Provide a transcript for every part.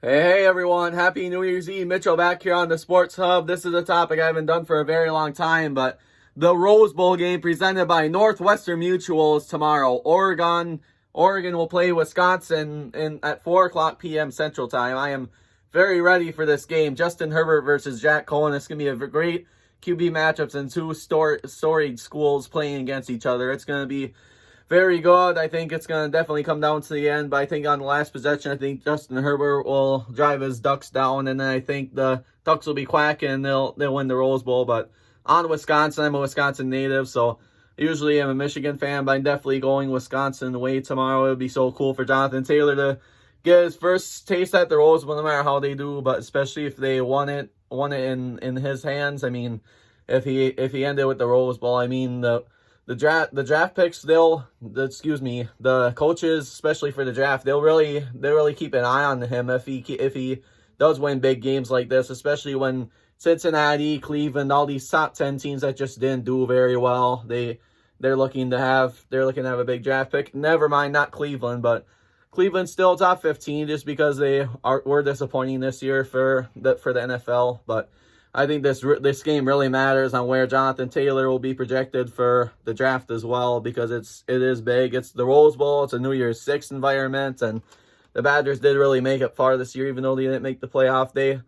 Hey everyone, happy New Year's Eve. Mitchell back here on the Sports Hub. This is a topic I haven't done for a very long time, but the Rose Bowl game presented by Northwestern Mutual is tomorrow. Oregon will play Wisconsin at 4 o'clock p.m. Central Time. I am very ready for this game. Justin Herbert versus Jack Cohen. It's going to be a great QB matchups and two storied schools playing against each other. It's going to be very good. I think it's going to definitely come down to the end, but I think on the last possession, I think Justin Herbert will drive his Ducks down, and then I think the Ducks will be quacking and they'll win the Rose Bowl. But on Wisconsin, I'm a Wisconsin native, so usually I'm a Michigan fan, but I'm definitely going Wisconsin away tomorrow. It would be so cool for Jonathan Taylor to get his first taste at the Rose Bowl, no matter how they do, but especially if they won it in his hands. I mean, if he ended with the Rose Bowl, I mean the draft picks, the coaches, especially for the draft, they'll really keep an eye on him if he does win big games like this, especially when Cincinnati, Cleveland, all these top 10 teams that just didn't do very well, they're looking to have a big draft pick. Never mind, not Cleveland, but Cleveland's still top 15 just because were disappointing this year for the NFL, but I think this game really matters on where Jonathan Taylor will be projected for the draft as well, because it is big. It's the Rose Bowl. It's a New Year's Six environment, and the Badgers did really make it far this year, even though they didn't make the playoff. They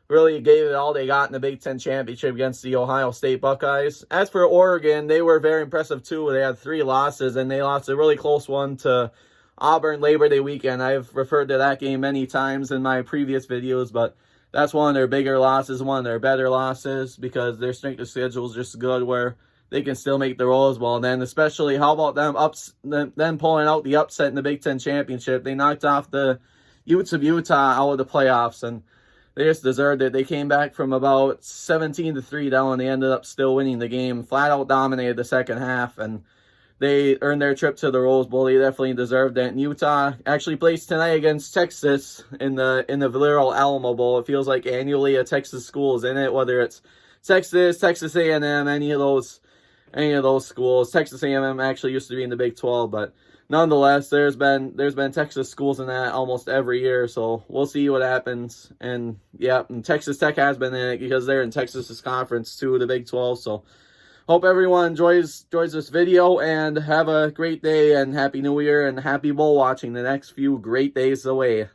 really gave it all they got in the Big Ten championship against the Ohio State Buckeyes. As for Oregon, they were very impressive too. They had 3 losses, and they lost a really close one to Auburn Labor Day weekend. I've referred to that game many times in my previous videos, but that's one of their bigger losses, one of their better losses, because their strength of schedule is just good where they can still make the Rose Bowl. And then especially, how about them pulling out the upset in the Big Ten championship? They knocked off the Utes of Utah out of the playoffs, and they just deserved it. They came back from about 17-3 down, and they ended up still winning the game. Flat out dominated the second half, and they earned their trip to the Rose Bowl. They definitely deserved it. And Utah actually plays tonight against Texas in the Valero Alamo Bowl. It feels like annually a Texas school is in it, whether it's Texas, Texas A&M, any of those schools. Texas A&M actually used to be in the Big 12, but nonetheless, there's been Texas schools in that almost every year. So we'll see what happens. And yeah, and Texas Tech has been in it because they're in Texas's conference too, the Big 12. So hope everyone enjoys this video, and have a great day, and Happy New Year, and happy bowl watching the next few great days away.